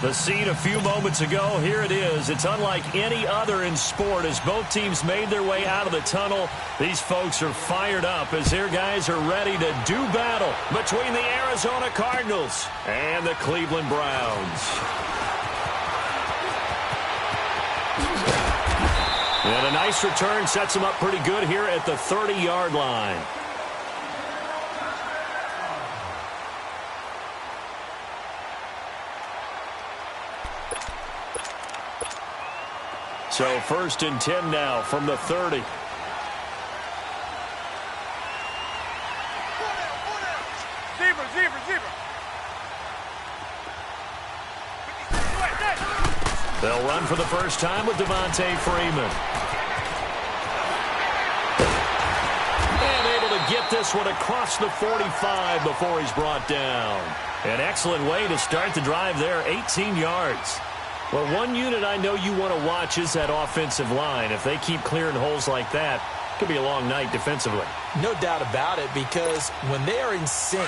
The scene a few moments ago, here it is. It's unlike any other in sport as both teams made their way out of the tunnel. These folks are fired up as their guys are ready to do battle between the Arizona Cardinals and the Cleveland Browns. And a nice return sets them up pretty good here at the 30-yard line. So 1st and 10 now from the 30. They'll run for the first time with Devontae Freeman. And able to get this one across the 45 before he's brought down. An excellent way to start the drive there, 18 yards. Well, one unit I know you want to watch is that offensive line. If they keep clearing holes like that, it could be a long night defensively. No doubt about it, because when they are in sync,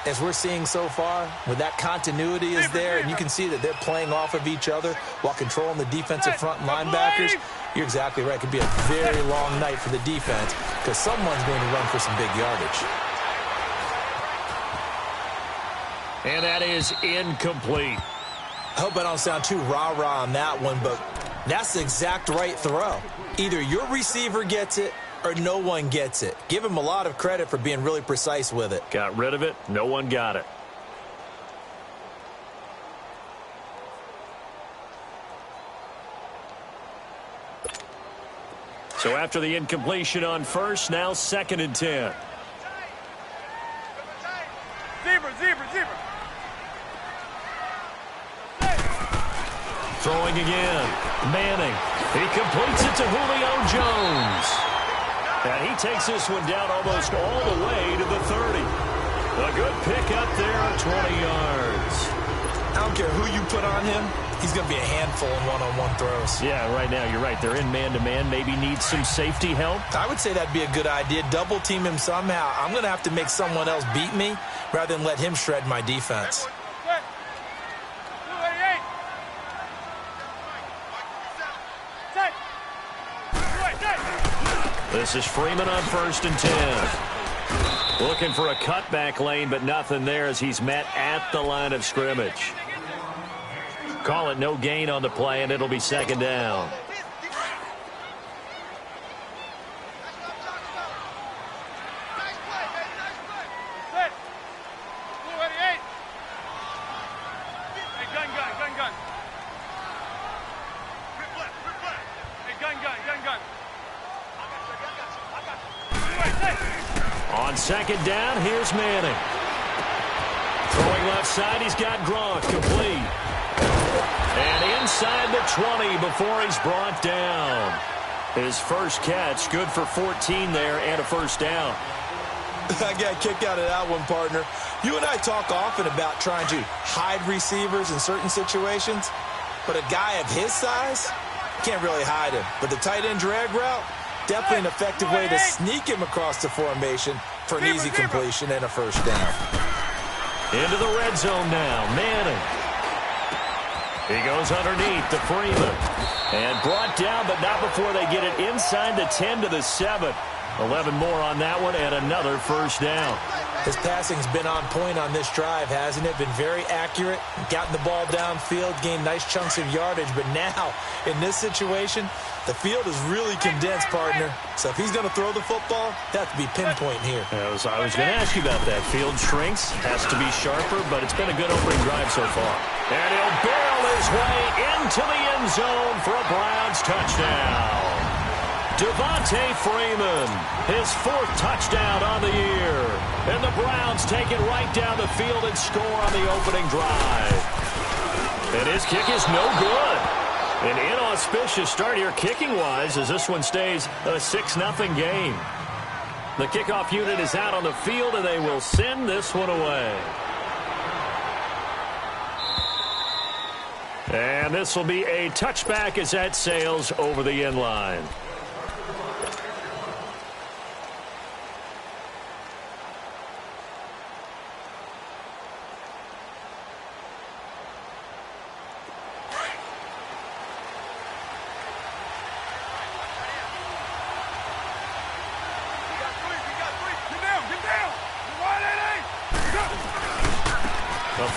as we're seeing so far, when that continuity is there and you can see that they're playing off of each other while controlling the defensive front linebackers, you're exactly right. It could be a very long night for the defense because someone's going to run for some big yardage. And that is incomplete. I hope I don't sound too rah-rah on that one, but that's the exact right throw. Either your receiver gets it or no one gets it. Give him a lot of credit for being really precise with it. Got rid of it. No one got it. So after the incompletion on first, now 2nd and 10. Zebra. Throwing again. Manning. He completes it to Julio Jones. And he takes this one down almost all the way to the 30. A good pick up there, 20 yards. I don't care who you put on him. He's going to be a handful in one-on-one throws. Yeah, right now you're right. They're in man-to-man. Maybe need some safety help. I would say that'd be a good idea. Double team him somehow. I'm going to have to make someone else beat me rather than let him shred my defense. This is Freeman on 1st and 10. Looking for a cutback lane, but nothing there as he's met at the line of scrimmage. Call it no gain on the play, and it'll be 2nd down. On 2nd down, here's Manning. Throwing left side, he's got Gronk, complete. And inside the 20 before he's brought down. His first catch, good for 14 there and a 1st down. I got a kick out of that one, partner. You and I talk often about trying to hide receivers in certain situations, but a guy of his size can't really hide him. But the tight end drag route, definitely an effective way to sneak him across the formation for an easy completion and a 1st down. Into the red zone now, Manning. He goes underneath to Freeman. And brought down, but not before they get it inside the 10 to the 7. 11 more on that one and another 1st down. His passing's been on point on this drive, hasn't it? Been very accurate, gotten the ball downfield, gained nice chunks of yardage. But now, in this situation, the field is really condensed, partner. So if he's going to throw the football, that has to be pinpoint here. I was going to ask you about that. Field shrinks, has to be sharper, but it's been a good opening drive so far. And he'll barrel his way into the end zone for a Browns touchdown. Devontae Freeman, his 4th touchdown on the year. And the Browns take it right down the field and score on the opening drive. And his kick is no good. An inauspicious start here kicking-wise as this one stays a 6-0 game. The kickoff unit is out on the field, and they will send this one away. And this will be a touchback as that sails over the end line.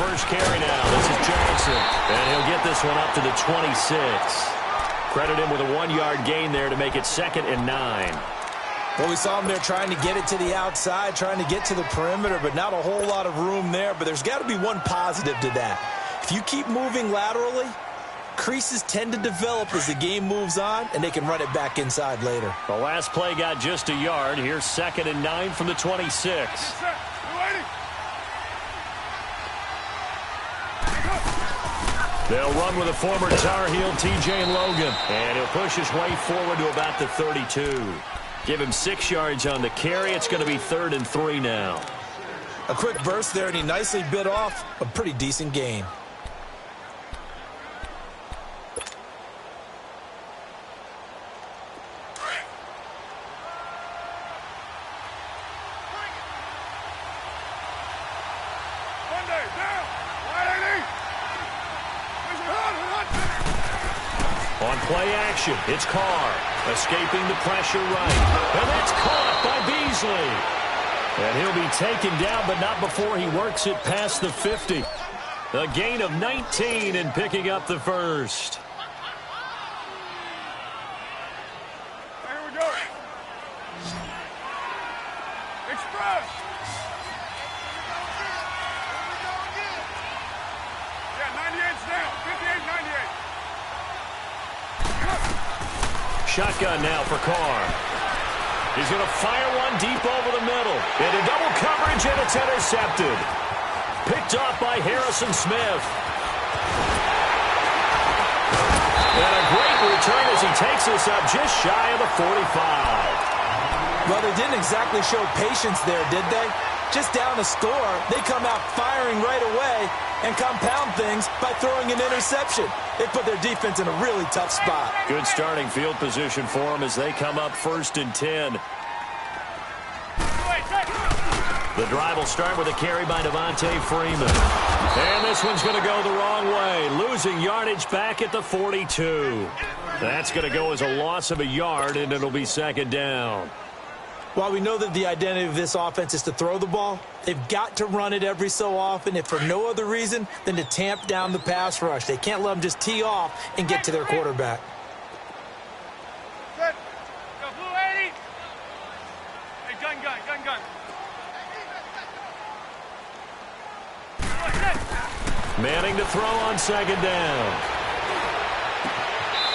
first carry now. This is Johnson. And he'll get this one up to the 26. Credit him with a 1-yard gain there to make it 2nd and 9. Well, we saw him there trying to get it to the outside, trying to get to the perimeter, but not a whole lot of room there. But there's got to be one positive to that. If you keep moving laterally, creases tend to develop as the game moves on, and they can run it back inside later. The last play got just a yard. Here's 2nd and 9 from the 26. They'll run with a former Tar Heel, T.J. Logan. And he'll push his way forward to about the 32. Give him 6 yards on the carry. It's going to be 3rd and 3 now. A quick burst there, and he nicely bit off a pretty decent gain. On play action, it's Carr. Escaping the pressure right. And that's caught by Beasley. And he'll be taken down, but not before he works it past the 50. A gain of 19 and picking up the first. Here we go. Express. Yeah, 98's down. 58, 98. Shotgun now for Carr. He's going to fire one deep over the middle. Into double coverage, and it's intercepted. Picked off by Harrison Smith. And a great return as he takes us up just shy of the 45. Well, they didn't exactly show patience there, did they? Just down a score, they come out firing right away and compound things by throwing an interception. They put their defense in a really tough spot. Good starting field position for them as they come up 1st and 10. The drive will start with a carry by Devontae Freeman. And this one's going to go the wrong way, losing yardage back at the 42. That's going to go as a loss of a yard, and it'll be 2nd down. While we know that the identity of this offense is to throw the ball, they've got to run it every so often, if for no other reason than to tamp down the pass rush. They can't let them just tee off and get to their quarterback. Set. Go, blue 80. Hey, gun. Manning to throw on 2nd down.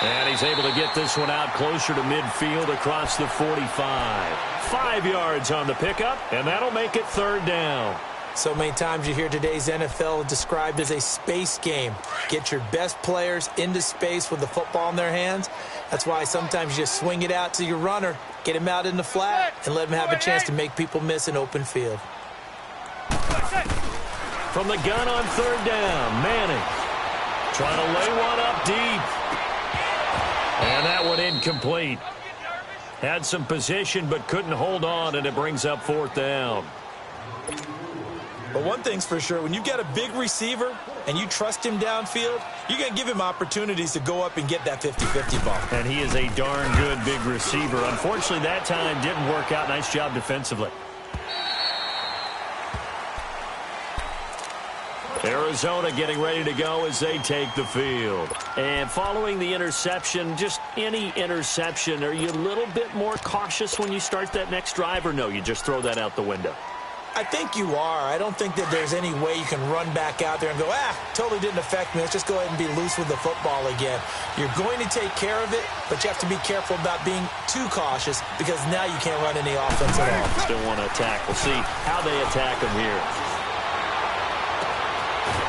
And he's able to get this one out closer to midfield across the 45. 5 yards on the pickup, and that'll make it 3rd down. So many times you hear today's NFL described as a space game. Get your best players into space with the football in their hands. That's why sometimes you just swing it out to your runner, get him out in the flat, and let him have a chance to make people miss an open field. From the gun on 3rd down, Manning trying to lay one up deep. And that one incomplete. Had some position but couldn't hold on, and it brings up 4th down. But one thing's for sure, when you've got a big receiver and you trust him downfield, you're going to give him opportunities to go up and get that 50-50 ball. And he is a darn good big receiver. Unfortunately, that time didn't work out. Nice job defensively. Arizona getting ready to go as they take the field. And following the interception, just any interception, are you a little bit more cautious when you start that next drive, or no, you just throw that out the window? I think you are. I don't think that there's any way you can run back out there and go, totally didn't affect me. Let's just go ahead and be loose with the football again. You're going to take care of it, but you have to be careful about being too cautious because now you can't run any offense at all. Still want to attack. We'll see how they attack them here.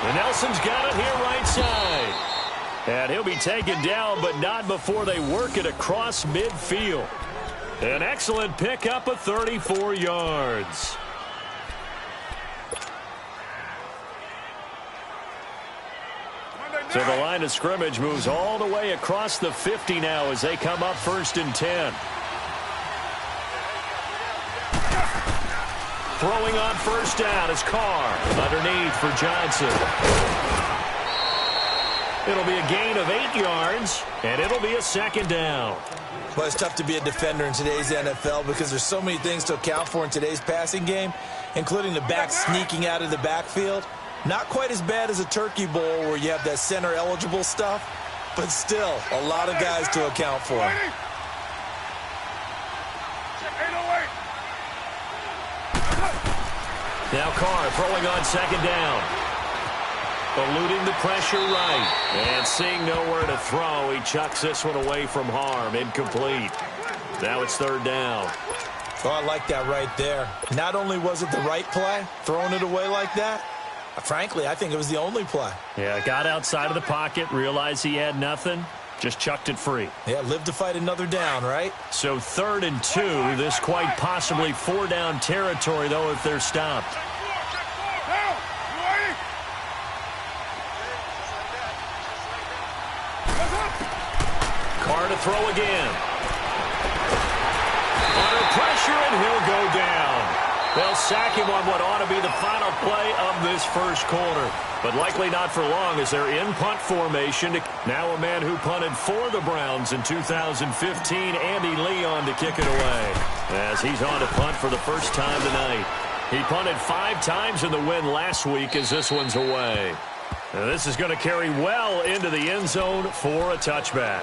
And Nelson's got it here right side. And he'll be taken down, but not before they work it across midfield. An excellent pickup of 34 yards. So the line of scrimmage moves all the way across the 50 now as they come up 1st and 10. Throwing on 1st down is Carr. Underneath for Johnson. It'll be a gain of 8 yards, and it'll be a 2nd down. Well, it's tough to be a defender in today's NFL because there's so many things to account for in today's passing game, including the back sneaking out of the backfield. Not quite as bad as a turkey bowl where you have that center-eligible stuff, but still a lot of guys to account for. Now Carr throwing on second down. Eluding the pressure right. And seeing nowhere to throw, he chucks this one away from harm. Incomplete. Now it's third down. Oh, I like that right there. Not only was it the right play, throwing it away like that, frankly, I think it was the only play. Yeah, got outside of the pocket, realized he had nothing, just chucked it free. Yeah, live to fight another down, right? So 3rd and 2, this quite possibly 4-down territory, though, if they're stopped. Carr to throw again. Under pressure, and he'll go down. They'll sack him on what ought to be the final play of this first quarter. But likely not for long as they're in punt formation. Now a man who punted for the Browns in 2015, Andy Leon, to kick it away. As he's on to punt for the first time tonight. He punted 5 times in the win last week as this one's away. Now this is going to carry well into the end zone for a touchback.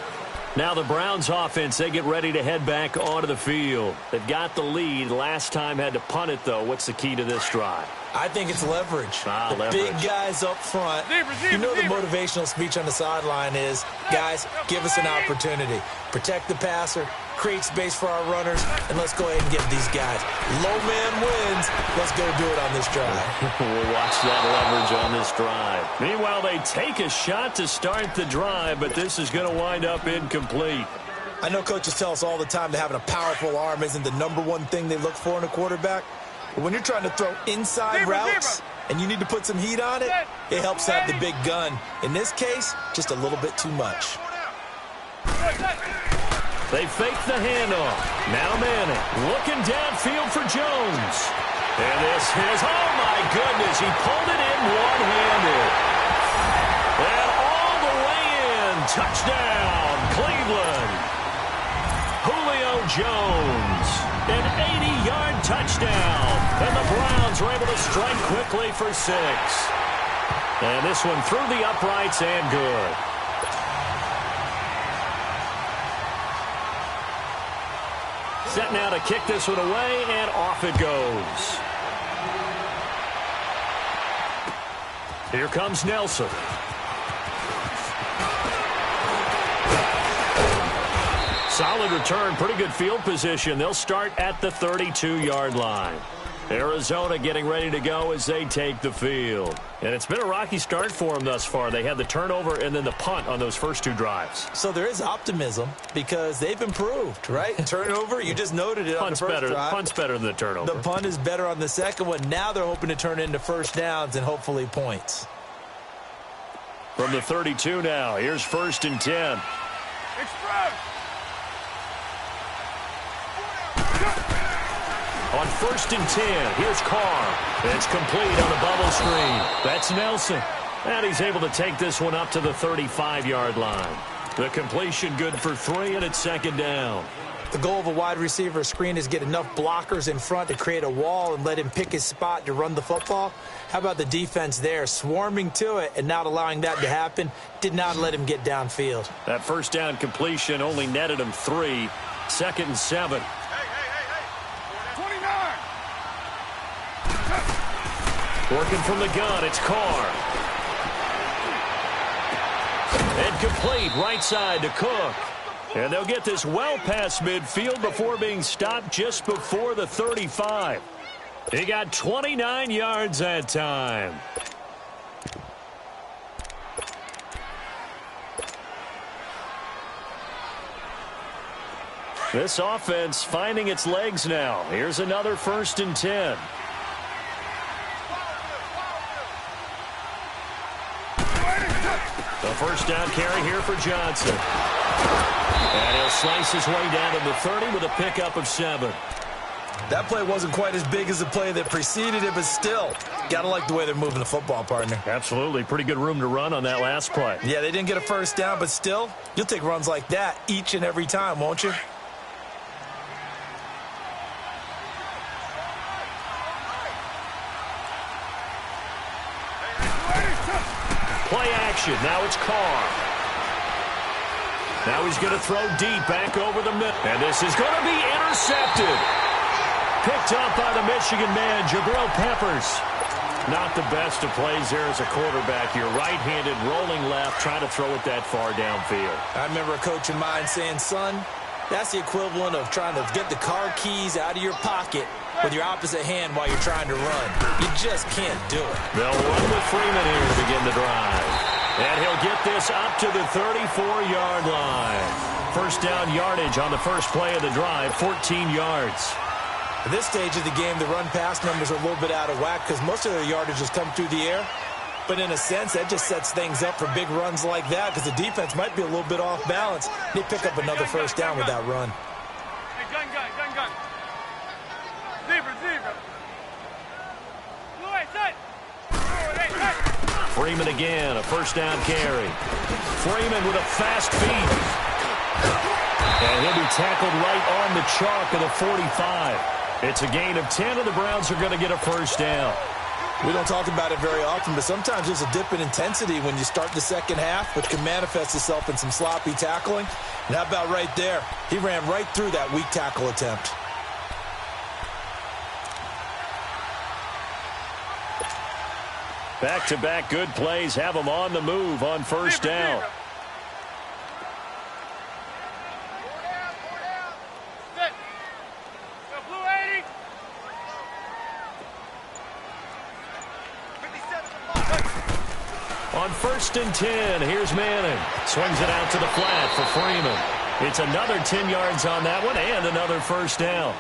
Now the Browns offense, they get ready to head back onto the field. They've got the lead. Last time had to punt it, though. What's the key to this drive? I think it's leverage. The leverage. Big guys up front. You know the motivational speech on the sideline is, guys, give us an opportunity. Protect the passer, create space for our runners, and let's go ahead and get these guys. Low man wins. Let's go do it on this drive. We'll watch that leverage on this drive. Meanwhile, they take a shot to start the drive, but this is going to wind up incomplete. I know coaches tell us all the time that having a powerful arm isn't the #1 thing they look for in a quarterback. But when you're trying to throw inside routes and you need to put some heat on it, it helps have the big gun. In this case, just a little bit too much. They fake the handoff. Now Manning looking downfield for Jones. And this is, oh my goodness, he pulled it in one-handed. And all the way in, touchdown, Cleveland. Julio Jones, an 80-yard touchdown. And the Browns were able to strike quickly for 6. And this one through the uprights and good. Set now to kick this one away, and off it goes. Here comes Nelson. Solid return, pretty good field position. They'll start at the 32-yard line. Arizona getting ready to go as they take the field. And it's been a rocky start for them thus far. They had the turnover and then the punt on those first 2 drives. So there is optimism because they've improved, right? Turnover, you just noted it on the first drive. Punt's better than the turnover. The punt is better on the second one. Now they're hoping to turn into first downs and hopefully points. From the 32 now, here's 1st and 10. Express. On 1st and 10, here's Carr. It's complete on the bubble screen. That's Nelson. And he's able to take this one up to the 35-yard line. The completion good for 3, and it's 2nd down. The goal of a wide receiver screen is get enough blockers in front to create a wall and let him pick his spot to run the football. How about the defense there, swarming to it and not allowing that to happen? Did not let him get downfield. That 1st down completion only netted him 3. 2nd and 7. Working from the gun, it's Carr. And complete, right side to Cook. And they'll get this well past midfield before being stopped just before the 35. He got 29 yards that time. This offense finding its legs now. Here's another 1st and 10. The 1st down carry here for Johnson. And he'll slice his way down to the 30 with a pickup of 7. That play wasn't quite as big as the play that preceded it, but still, got to like the way they're moving the football, partner. Absolutely. Pretty good room to run on that last play. Yeah, they didn't get a 1st down, but still, you'll take runs like that each and every time, won't you? protection. Now it's Carr. Now he's going to throw deep back over the middle. And this is going to be intercepted. Picked up by the Michigan man, Jabril Peppers. Not the best of plays there as a quarterback. You're right-handed, rolling left, trying to throw it that far downfield. I remember a coach of mine saying, son, that's the equivalent of trying to get the car keys out of your pocket with your opposite hand while you're trying to run. You just can't do it. They'll run with Freeman here to begin the drive. And he'll get this up to the 34-yard line. First down yardage on the first play of the drive, 14 yards. At this stage of the game, the run-pass numbers are a little bit out of whack because most of their yardage has come through the air. But in a sense, that just sets things up for big runs like that because the defense might be a little bit off balance. They pick up another first down with that run. Hey, gun. Zebra. Blue, set. Freeman again, a first down carry. Freeman with a fast feet. And he'll be tackled right on the chalk of the 45. It's a gain of 10, and the Browns are going to get a first down. We don't talk about it very often, but sometimes there's a dip in intensity when you start the second half, which can manifest itself in some sloppy tackling. And how about right there? He ran right through that weak tackle attempt. Back-to-back good plays have them on the move on first down. On 1st and 10, here's Manning. Swings it out to the flat for Freeman. It's another 10 yards on that one and another first down.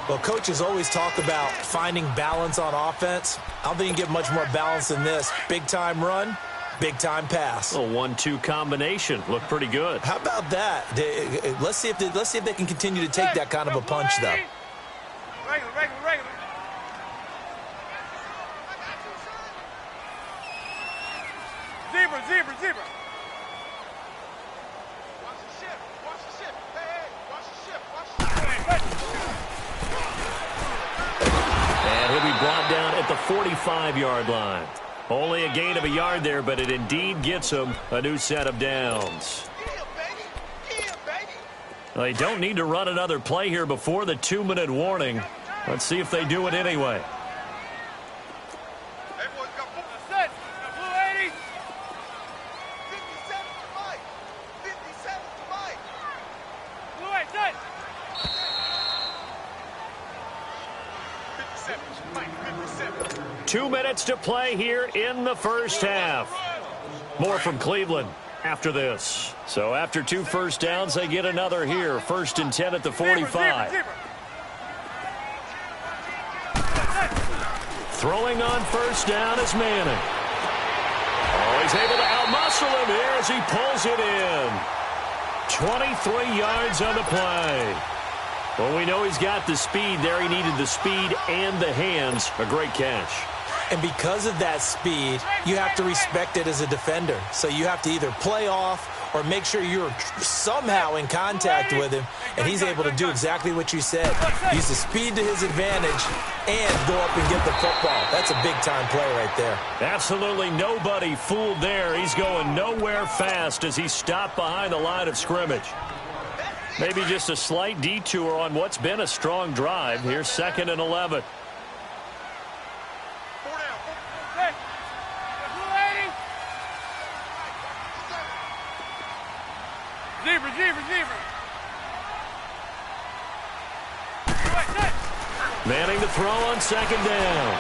Well, coaches always talk about finding balance on offense. I don't think you can get much more balance than this. Big-time run, big-time pass. A 1-2 combination. Looked pretty good. How about that? Let's see if they can continue to take that kind of a punch, though. Regular. Zebra. Watch the ship. Hey, watch the ship. And he'll be brought down at the 45-yard line. Only a gain of a yard there, but it indeed gets him a new set of downs. Well, they don't need to run another play here before the 2-minute warning. Let's see if they do it anyway. Two minutes to play here in the first half. More from Cleveland after this. So after 2 first downs, they get another here. 1st and 10 at the 45. Throwing on first down is Manning. Oh, he's able to outmuscle him here as he pulls it in. 23 yards on the play. Well, we know he's got the speed there. He needed the speed and the hands. A great catch. And because of that speed, you have to respect it as a defender. So you have to either play off or make sure you're somehow in contact with him, and he's able to do exactly what you said. Use the speed to his advantage and go up and get the football. That's a big-time play right there. Absolutely nobody fooled there. He's going nowhere fast as he stopped behind the line of scrimmage. Maybe just a slight detour on what's been a strong drive. Here's 2nd and 11. Zebra. Manning to throw on 2nd down.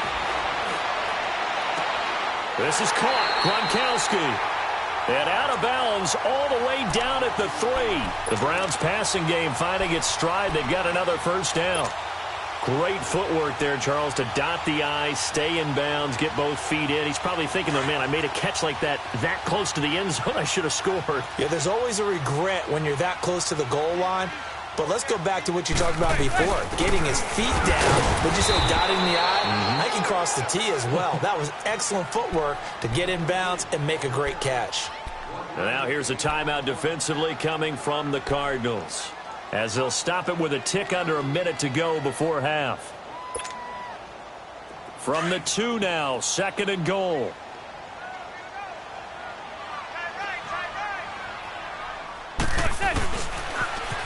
This is caught. Gronkowski. And out of bounds all the way down at the 3. The Browns passing game finding its stride. They've got another first down. Great footwork there, Charles, to dot the I, stay in bounds, get both feet in. He's probably thinking, though, man, I made a catch like that close to the end zone. I should have scored. Yeah, there's always a regret when you're that close to the goal line. But let's go back to what you talked about before. Getting his feet down. Would you say dotting the I? I can cross the T as well. That was excellent footwork to get in bounds and make a great catch. And now here's a timeout defensively coming from the Cardinals, as they'll stop it with a tick under a minute to go before half. From the 2 now, 2nd and goal.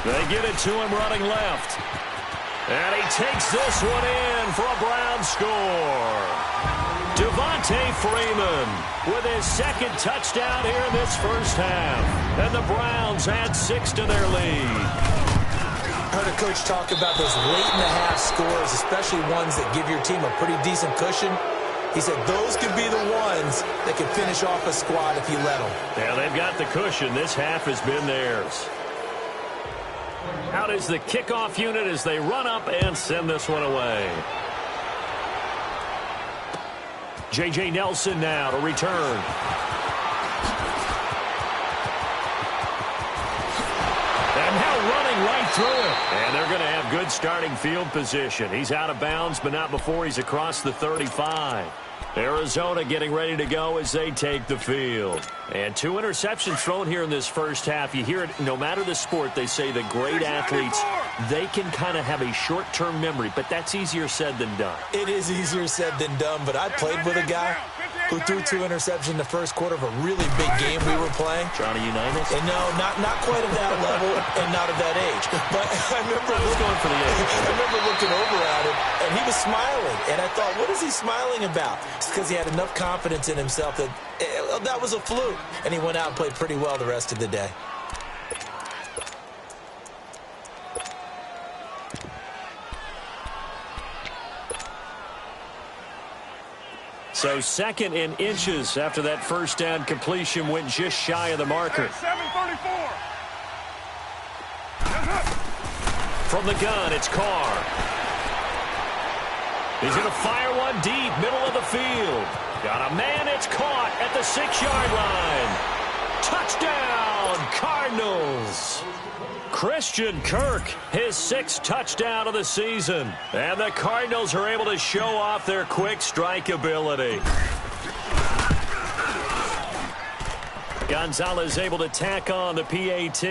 They get it to him running left. And he takes this one in for a Browns score. Devontae Freeman with his second touchdown here in this first half. And the Browns add 6 to their lead. I heard a coach talk about those late-in-the-half scores, especially ones that give your team a pretty decent cushion. He said those could be the ones that can finish off a squad if you let them. Yeah, they've got the cushion. This half has been theirs. Out is the kickoff unit as they run up and send this one away. J.J. Nelson now to return. And now running right through it. And they're going to have good starting field position. He's out of bounds, but not before he's across the 35. Arizona getting ready to go as they take the field. And 2 interceptions thrown here in this first half. You hear it, no matter the sport, they say the great athletes, they can kind of have a short-term memory, but that's easier said than done. It is easier said than done, but I played with a guy who threw 2 interceptions in the first quarter of a really big game we were playing. Johnny Unitas? And no, not quite at that level and not at that age. But I remember going for the age. I remember looking over at him, and he was smiling. And I thought, what is he smiling about? It's because he had enough confidence in himself that that was a fluke. And he went out and played pretty well the rest of the day. So 2nd in inches after that first down completion went just shy of the marker. 7:34. From the gun, it's Carr. He's going to fire one deep, middle of the field. Got a man, it's caught at the 6-yard line. Touchdown, Cardinals. Christian Kirk, his 6th touchdown of the season. And the Cardinals are able to show off their quick strike ability. Gonzalez able to tack on the PAT.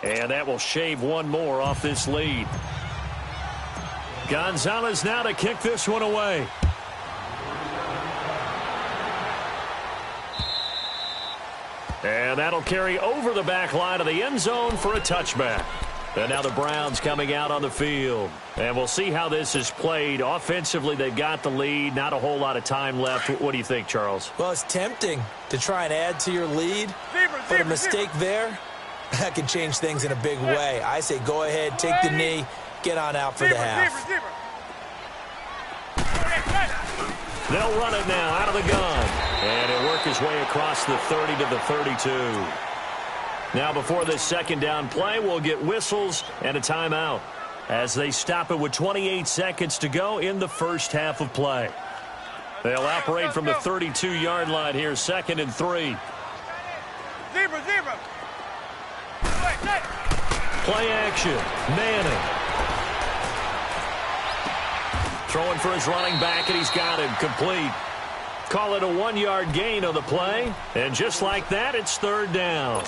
And that will shave one more off this lead. Gonzalez now to kick this one away. And that'll carry over the back line of the end zone for a touchback. And now the Browns coming out on the field. And we'll see how this is played. Offensively, they've got the lead. Not a whole lot of time left. What do you think, Charles? Well, it's tempting to try and add to your lead. But a mistake there, that can change things in a big way. I say go ahead, take the knee, get on out for the half. They'll run it now out of the gun. And it'll work his way across the 30 to the 32. Now before this second down play, we'll get whistles and a timeout as they stop it with 28 seconds to go in the first half of play. They'll operate from the 32-yard line here, 2nd and 3. Zebra. Play action. Manning. Throwing for his running back, and he's got him complete. Call it a 1-yard gain on the play. And just like that, it's 3rd down.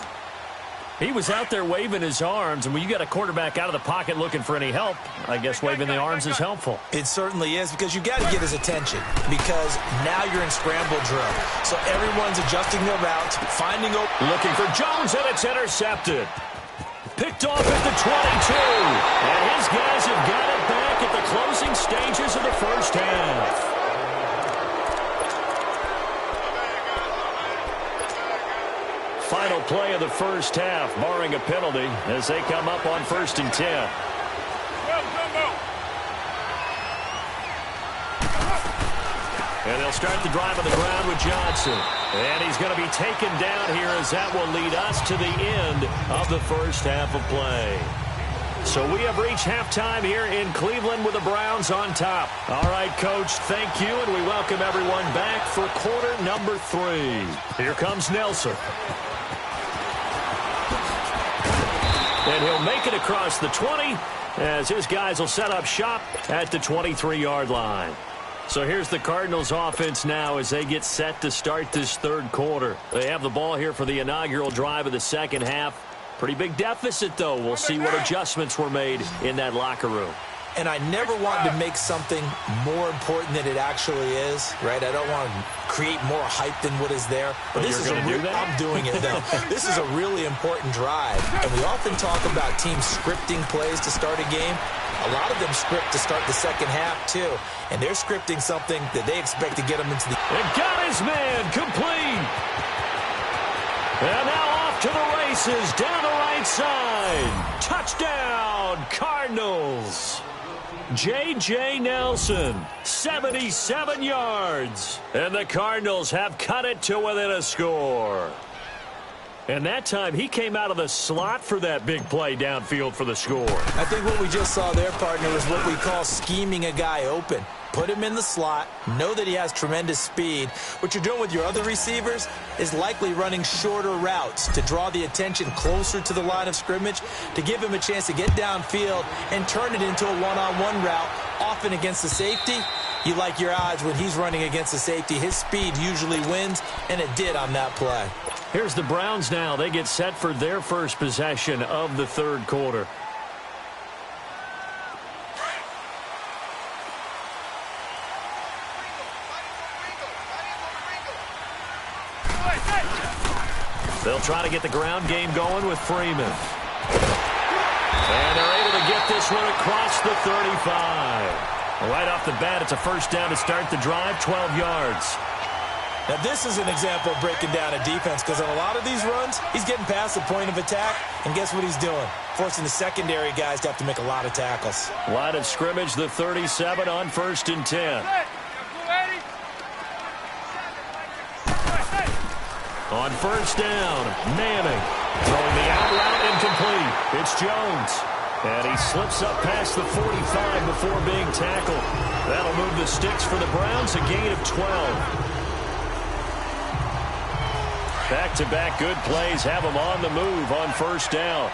He was out there waving his arms, and when you got a quarterback out of the pocket looking for any help, I guess waving the arms is helpful. It certainly is, because you got to get his attention, because now you're in scramble drill. So everyone's adjusting their routes, finding open. Looking for Jones, and it's intercepted. Picked off at the 22. And his guys have got it back at the closing stages of the first half. Final play of the first half, barring a penalty, as they come up on 1st and 10. And they'll start the drive on the ground with Johnson. And he's going to be taken down here as that will lead us to the end of the first half of play. So we have reached halftime here in Cleveland with the Browns on top. All right, Coach, thank you, and we welcome everyone back for quarter number 3. Here comes Nelson. And he'll make it across the 20 as his guys will set up shop at the 23-yard line. So here's the Cardinals offense now as they get set to start this 3rd quarter. They have the ball here for the inaugural drive of the second half. Pretty big deficit, though. We'll see what adjustments were made in that locker room. And I never want to make something more important than it actually is, right? I don't want to create more hype than what is there. But this is I'm doing it, though. This is a really important drive. And we often talk about teams scripting plays to start a game. A lot of them script to start the second half, too. And they're scripting something that they expect to get them into the... It got his man complete. And now off to the races down the right side. Touchdown, Cardinals. J.J. Nelson, 77 yards. And the Cardinals have cut it to within a score. And that time, he came out of the slot for that big play downfield for the score. I think what we just saw there, partner, is what we call scheming a guy open. Put him in the slot, know that he has tremendous speed. What you're doing with your other receivers is likely running shorter routes to draw the attention closer to the line of scrimmage, to give him a chance to get downfield and turn it into a one-on-one route, often against the safety. You like your odds when he's running against the safety. His speed usually wins, and it did on that play. Here's the Browns now. They get set for their first possession of the third quarter. They'll try to get the ground game going with Freeman. And they're able to get this one across the 35. Right off the bat, it's a first down to start the drive, 12 yards. Now, this is an example of breaking down a defense, because on a lot of these runs, he's getting past the point of attack, and guess what he's doing? Forcing the secondary guys to have to make a lot of tackles. Line of scrimmage, the 37 on 1st and 10. On first down, Manning throwing the out route incomplete. It's Jones. And he slips up past the 45 before being tackled. That'll move the sticks for the Browns, a gain of 12. Back-to-back good plays have them on the move on first down.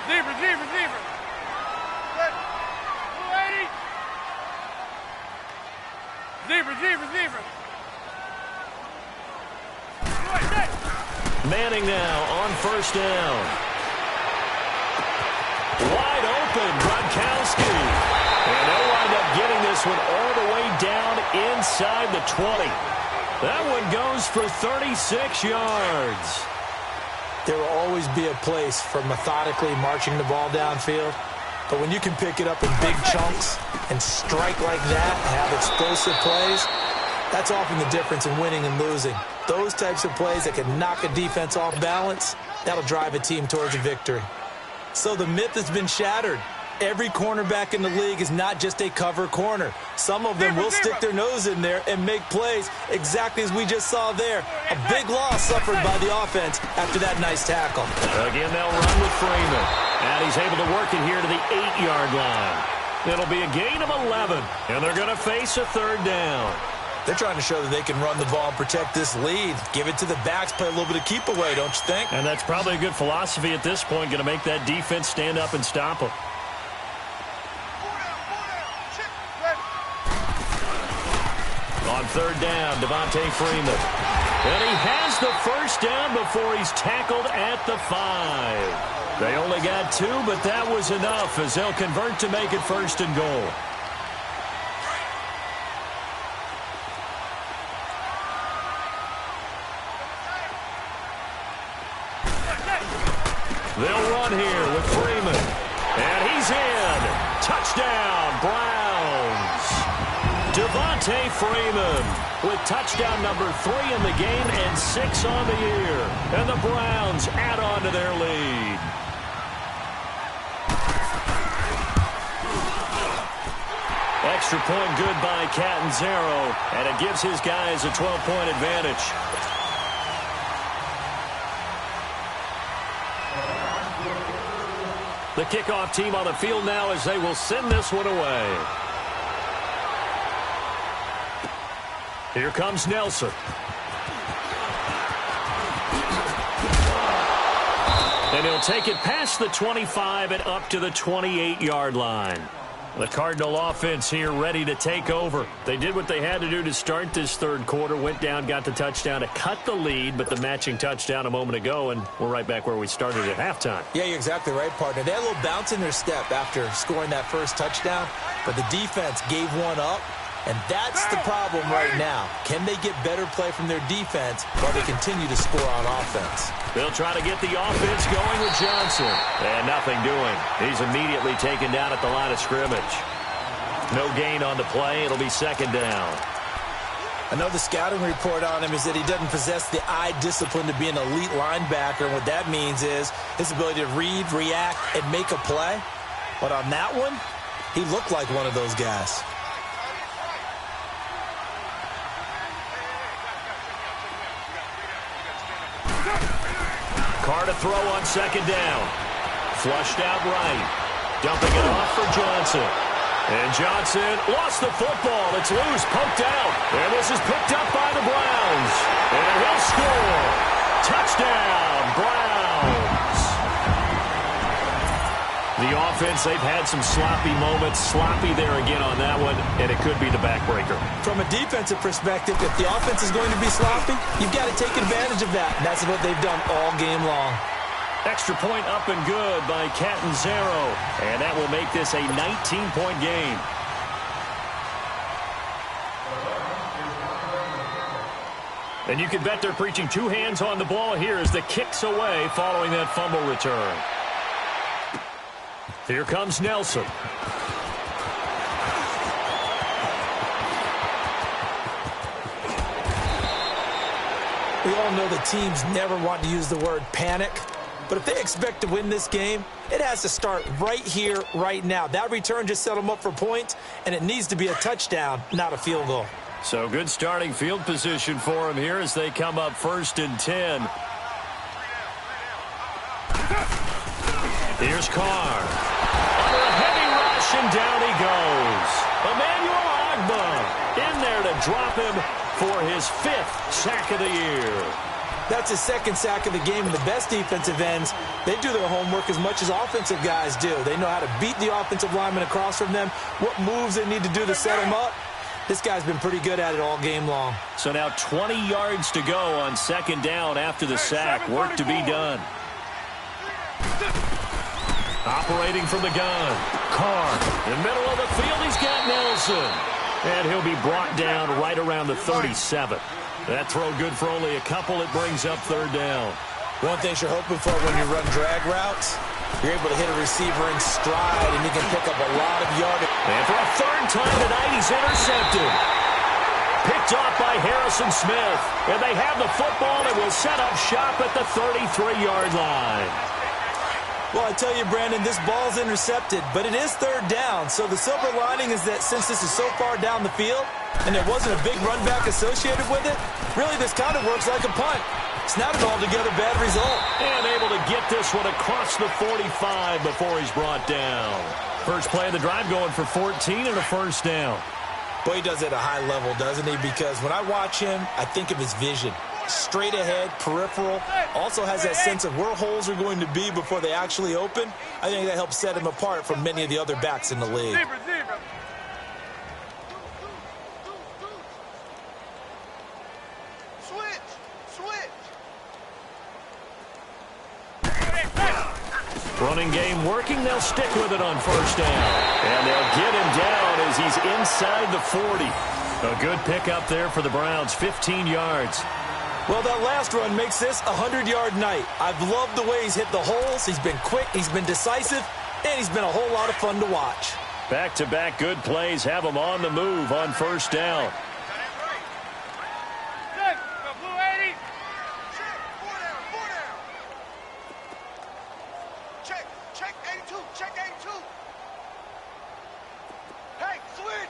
Receiver. Receiver. Manning now on first down. Wide open, Gronkowski. And they'll wind up getting this one all the way down inside the 20. That one goes for 36 yards. There will always be a place for methodically marching the ball downfield. But when you can pick it up in big chunks and strike like that, have explosive plays, that's often the difference in winning and losing. Those types of plays that can knock a defense off balance, that'll drive a team towards a victory. So the myth has been shattered. Every cornerback in the league is not just a cover corner. Some of them will stick their nose in there and make plays exactly as we just saw there. A big loss suffered by the offense after that nice tackle. Again, they'll run with Freeman. And he's able to work it here to the 8-yard line. It'll be a gain of 11, and they're going to face a third down. They're trying to show that they can run the ball and protect this lead. Give it to the backs, play a little bit of keep away, don't you think? And that's probably a good philosophy at this point, going to make that defense stand up and stop them. On third down, Devontae Freeman. And he has the first down before he's tackled at the 5. They only got 2, but that was enough as they'll convert to make it first and goal. They'll run here with Freeman. And he's in. Touchdown, Browns. Devontae Freeman with touchdown number 3 in the game and 6 on the year. And the Browns add on to their lead. Extra point good by Catanzaro, and it gives his guys a 12-point advantage. The kickoff team on the field now as they will send this one away. Here comes Nelson. And he'll take it past the 25 and up to the 28-yard line. The Cardinal offense here ready to take over. They did what they had to do to start this third quarter, went down, got the touchdown to cut the lead, but the matching touchdown a moment ago, and we're right back where we started at halftime. Yeah, you're exactly right, partner. They had a little bounce in their step after scoring that first touchdown, but the defense gave one up, and that's the problem right now. Can they get better play from their defense while they continue to score on offense? They'll try to get the offense going with Johnson. And nothing doing. He's immediately taken down at the line of scrimmage. No gain on the play. It'll be second down. I know the scouting report on him is that he doesn't possess the eye discipline to be an elite linebacker. And what that means is his ability to read, react, and make a play. But on that one, he looked like one of those guys. Carr to throw on second down. Flushed out right. Dumping it off for Johnson. And Johnson lost the football. It's loose, poked out. And this is picked up by the Browns. And he'll score. Touchdown, Browns. The offense, they've had some sloppy moments. Sloppy there again on that one, and it could be the backbreaker. From a defensive perspective, if the offense is going to be sloppy, you've got to take advantage of that. And that's what they've done all game long. Extra point up and good by Catanzaro. And that will make this a 19-point game. And you can bet they're preaching two hands on the ball here as the kick's away following that fumble return. Here comes Nelson. We all know the teams never want to use the word panic. But if they expect to win this game, it has to start right here, right now. That return just set them up for points, and it needs to be a touchdown, not a field goal. So good starting field position for them here as they come up 1st and 10. Here's Carr. Under a heavy rush, and down he goes. Emmanuel Ogbah in there to drop him for his 5th sack of the year. That's his 2nd sack of the game, and the best defensive ends, they do their homework as much as offensive guys do. They know how to beat the offensive lineman across from them, what moves they need to do to set them up. This guy's been pretty good at it all game long. So now 20 yards to go on 2nd down after the sack. Work to be done. Operating from the gun. Carr in the middle of the field. He's got Nelson. And he'll be brought down right around the 37. That throw good for only a couple. It brings up 3rd down. One thing you're hoping for when you run drag routes, you're able to hit a receiver in stride, and you can pick up a lot of yardage. And for a 3rd time tonight, he's intercepted. Picked off by Harrison Smith. And they have the football and will set up shop at the 33-yard line. Well, I tell you, Brandon, this ball's intercepted, but it is 3rd down. So the silver lining is that since this is so far down the field and there wasn't a big run back associated with it, really this kind of works like a punt. It's not an altogether bad result. And able to get this one across the 45 before he's brought down. First play of the drive going for 14 and a 1st down. Boy, he does it at a high level, doesn't he? Because when I watch him, I think of his vision. Straight ahead, peripheral, also has that sense of where holes are going to be before they actually open. I think that helps set him apart from many of the other backs in the league. Running game working. They'll stick with it on 1st down. And they'll get him down as he's inside the 40. A good pickup there for the Browns, 15 yards. Well, that last run makes this a 100-yard night. I've loved the way he's hit the holes. He's been quick, he's been decisive, and he's been a whole lot of fun to watch. Back-to-back good plays have him on the move on 1st down. Check 82, check 82. Hey, switch.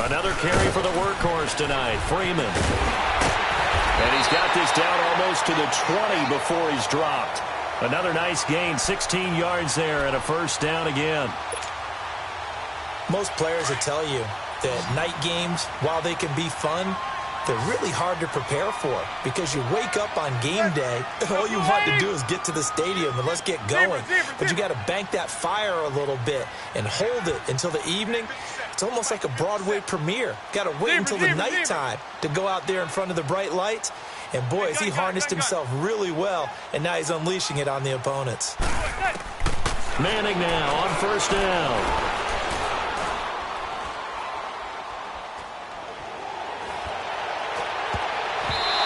Another carry for the workhorse tonight, Freeman. And he's got this down almost to the 20 before he's dropped. Another nice gain, 16 yards there and a 1st down again. Most players will tell you that night games, while they can be fun, they're really hard to prepare for because you wake up on game day and all you want to do is get to the stadium and let's get going. But you got to bank that fire a little bit and hold it until the evening. It's almost like a Broadway premiere. Got to wait until the nighttime to go out there in front of the bright lights. And boy, has he harnessed himself really well, and now he's unleashing it on the opponents. Manning now on first down.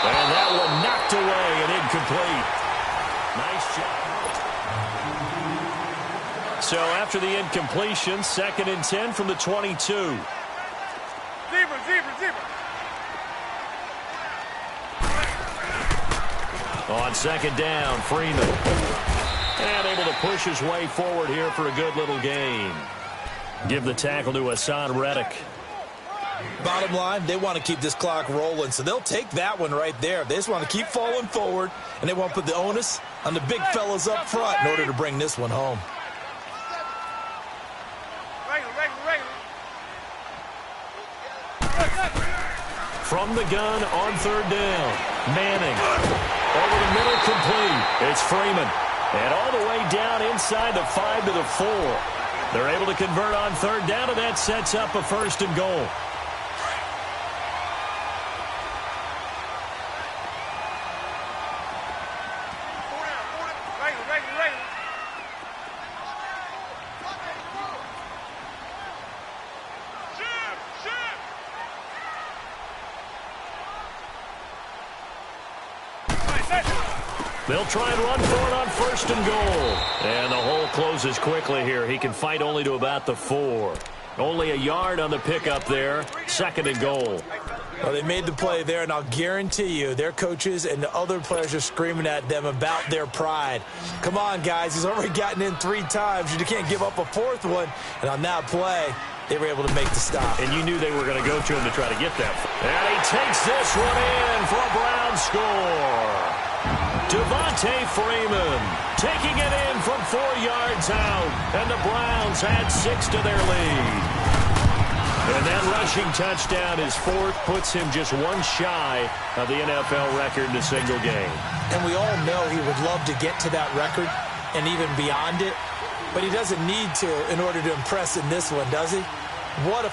And that one knocked away and incomplete. Nice job. So after the incompletion, 2nd and 10 from the 22. Zebra. On 2nd down, Freeman. And able to push his way forward here for a good little gain. Give the tackle to Hassan Reddick. Bottom line, they want to keep this clock rolling, so they'll take that one right there. They just want to keep falling forward, and they want to put the onus on the big fellas up front in order to bring this one home. From the gun on 3rd down, Manning. Over the middle, complete. It's Freeman. And all the way down inside the 5 to the 4. They're able to convert on 3rd down, and that sets up a 1st and goal. They'll try and run for it on 1st and goal. And the hole closes quickly here. He can fight only to about the 4. Only a yard on the pickup there. 2nd and goal. Well, they made the play there, and I'll guarantee you their coaches and the other players are screaming at them about their pride. Come on, guys. He's already gotten in 3 times. You can't give up a 4th one. And on that play, they were able to make the stop. And you knew they were going to go to him to try to get that. And he takes this one in for a Brown score. Devontae Freeman taking it in from 4 yards out. And the Browns add 6 to their lead. And that rushing touchdown, his 4th, puts him just 1 shy of the NFL record in a single game. And we all know he would love to get to that record and even beyond it. But he doesn't need to in order to impress in this one, does he? What a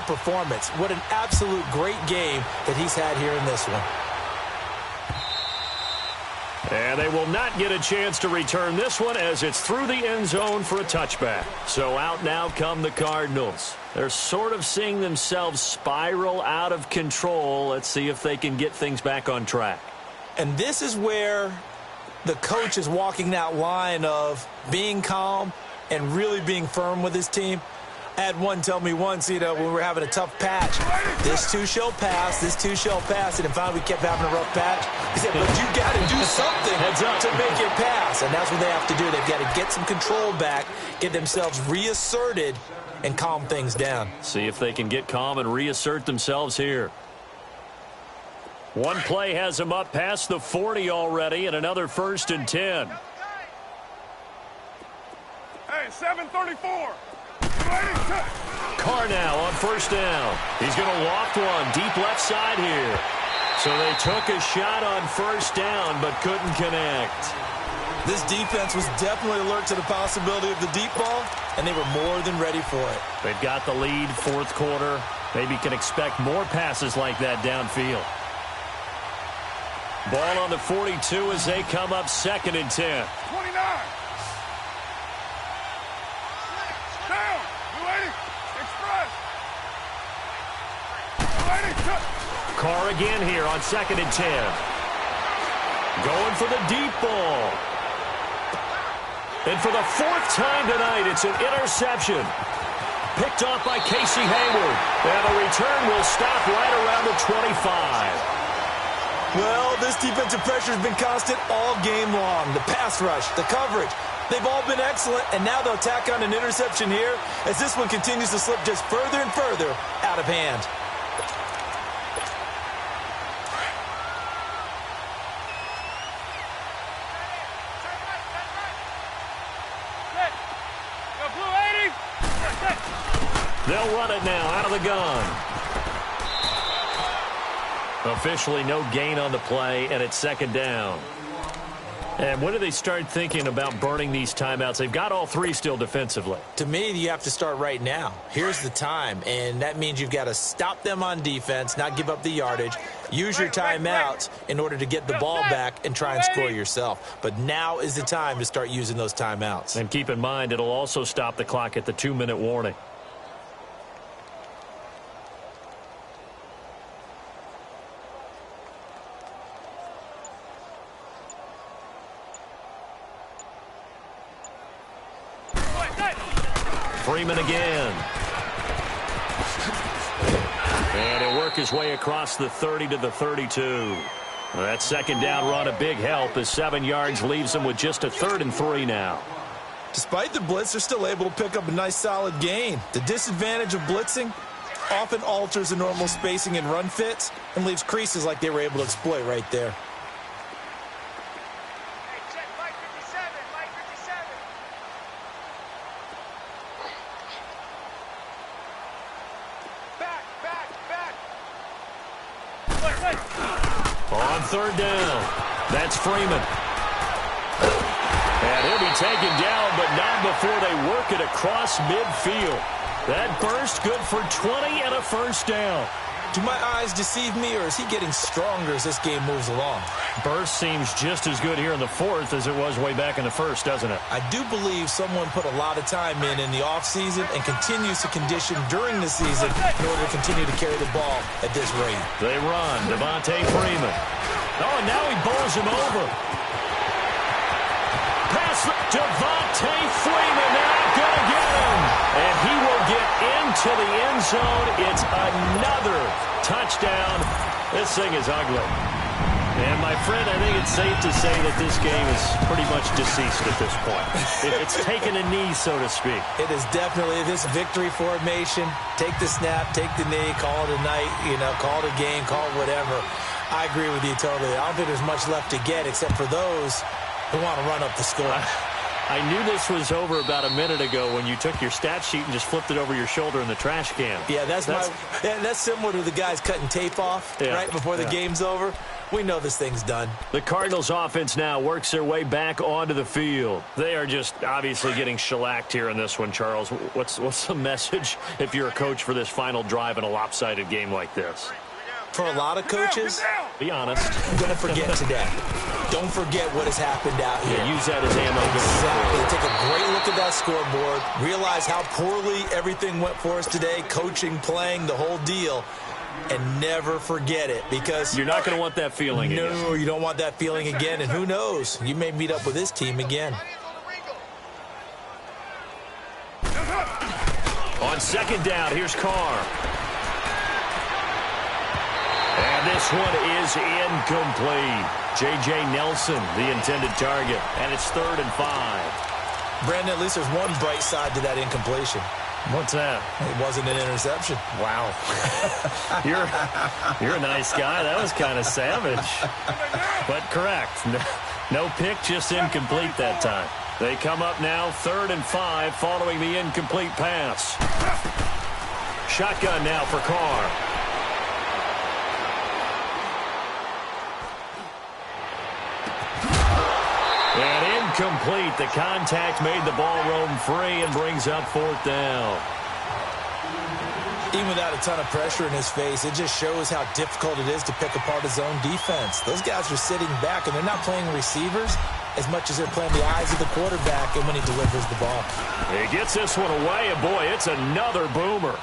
performance. What an absolute great game that he's had here in this one. And they will not get a chance to return this one as it's through the end zone for a touchback. So out now come the Cardinals. They're sort of seeing themselves spiral out of control. Let's see if they can get things back on track. And this is where the coach is walking that line of being calm and really being firm with his team. I had one tell me once, when we were having a tough patch, this too shall pass, this too shall pass, and then finally we kept having a rough patch. He said, but you got to do something to make it pass, and that's what they have to do. They've got to get some control back, get themselves reasserted, and calm things down. See if they can get calm and reassert themselves here. One play has them up past the 40 already, and another 1st and 10. Hey, 7:34. Carr now on 1st down. He's going to loft one deep left side here. So they took a shot on 1st down but couldn't connect. This defense was definitely alert to the possibility of the deep ball, and they were more than ready for it. They've got the lead, 4th quarter. Maybe can expect more passes like that downfield. Ball on the 42 as they come up 2nd and 10. 29. Down. Carr again here on 2nd and 10. Going for the deep ball. And for the 4th time tonight, it's an interception. Picked off by Casey Hayward. And the return will stop right around the 25. Well, this defensive pressure has been constant all game long. The pass rush, the coverage, they've all been excellent, and now they'll tack on an interception here as this one continues to slip just further and further out of hand. They'll run it now out of the gun. Officially no gain on the play, and it's second down. And when do they start thinking about burning these timeouts? They've got all three still defensively. To me, you have to start right now. Here's the time, and that means you've got to stop them on defense, not give up the yardage, use your timeouts in order to get the ball back and try and score yourself. But now is the time to start using those timeouts. And keep in mind, it'll also stop the clock at the 2-minute warning. Freeman again. And he'll work his way across the 30 to the 32. That second down run a big help as 7 yards leaves them with just a 3rd and 3 now. Despite the blitz, they're still able to pick up a nice solid gain. The disadvantage of blitzing often alters the normal spacing and run fits and leaves creases like they were able to exploit right there. On 3rd down, that's Freeman. And he'll be taken down, but not before they work it across midfield. That burst good for 20 and a 1st down. Do my eyes deceive me, or is he getting stronger as this game moves along? Burst seems just as good here in the 4th as it was way back in the 1st, doesn't it? I do believe someone put a lot of time in the offseason and continues to condition during the season in order to continue to carry the ball at this rate. They run. Devontae Freeman. Oh, and now he bowls him over. Pass Devontae Freeman. Now gonna get him. And he will get into the end zone. It's another touchdown. This thing is ugly. And, my friend, I think it's safe to say that this game is pretty much deceased at this point. It's taken a knee, so to speak. It is definitely this victory formation. Take the snap, take the knee, call it a night, call it a game, call it whatever. I agree with you totally. I don't think there's much left to get except for those who want to run up the score. I knew this was over about a minute ago when you took your stat sheet and just flipped it over your shoulder in the trash can. Yeah, that's similar to the guys cutting tape off right before the game's over. We know this thing's done. The Cardinals offense now works their way back onto the field. They are just obviously getting shellacked here in this one, Charles. What's the message if you're a coach for this final drive in a lopsided game like this? For a lot of coaches, be honest, don't forget today. Don't forget what has happened out here. Yeah, use that as ammo. Exactly. Take a great look at that scoreboard. Realize how poorly everything went for us today, coaching, playing, the whole deal. And never forget it, because you're not going to want that feeling again. No, you don't want that feeling again. And who knows? You may meet up with this team again. On 2nd down, here's Carr. And this one is incomplete. J.J. Nelson, the intended target. And it's 3rd and 5. Brandon, at least there's one bright side to that incompletion. What's that? It wasn't an interception. Wow. You're a nice guy. That was kind of savage. But correct. No pick, just incomplete that time. They come up now 3rd and 5 following the incomplete pass. Shotgun now for Carr. And incomplete. The contact made the ball roam free and brings up 4th down. Even without a ton of pressure in his face, it just shows how difficult it is to pick apart his own defense. Those guys are sitting back, and they're not playing receivers as much as they're playing the eyes of the quarterback and when he delivers the ball. He gets this one away, and boy, it's another boomer.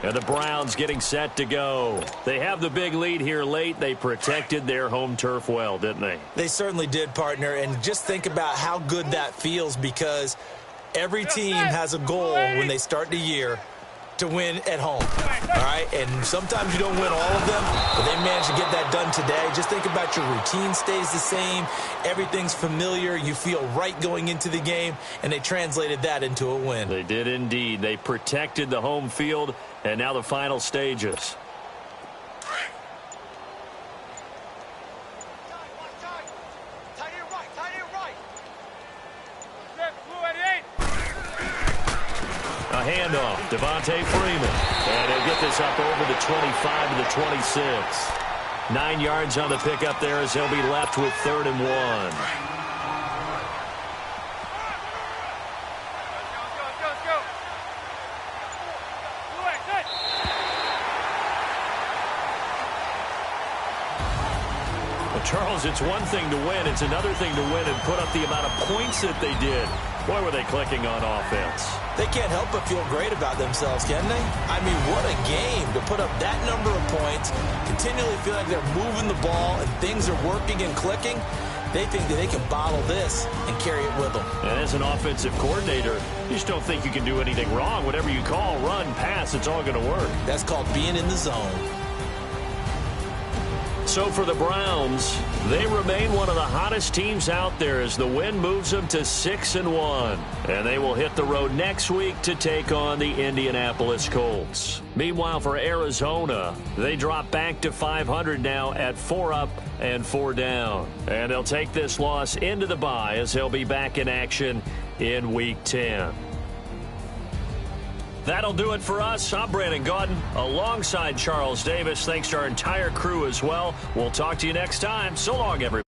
And the Browns getting set to go. They have the big lead here late. They protected their home turf well, didn't they? They certainly did, partner. And just think about how good that feels, because every team has a goal when they start the year to win at home. All right? And sometimes you don't win all of them, but they managed to get that done today. Just think about your routine stays the same. Everything's familiar. You feel right going into the game, and they translated that into a win. They did indeed. They protected the home field, and now the final stages. A handoff. Devontae Freeman. And he'll get this up over the 25 to the 26. 9 yards on the pickup there as he'll be left with 3rd and 1. Charles, it's one thing to win. It's another thing to win and put up the amount of points that they did. Boy, were they clicking on offense. They can't help but feel great about themselves, can they? I mean, what a game to put up that number of points, continually feel like they're moving the ball and things are working and clicking. They think that they can bottle this and carry it with them. And as an offensive coordinator, you just don't think you can do anything wrong. Whatever you call, run, pass, it's all going to work. That's called being in the zone. So for the Browns, they remain one of the hottest teams out there as the win moves them to 6-1. And they will hit the road next week to take on the Indianapolis Colts. Meanwhile, for Arizona, they drop back to 500 now at 4 up and 4 down. And they'll take this loss into the bye as they'll be back in action in Week 10. That'll do it for us. I'm Brandon Gaudin alongside Charles Davis. Thanks to our entire crew as well. We'll talk to you next time. So long, everybody.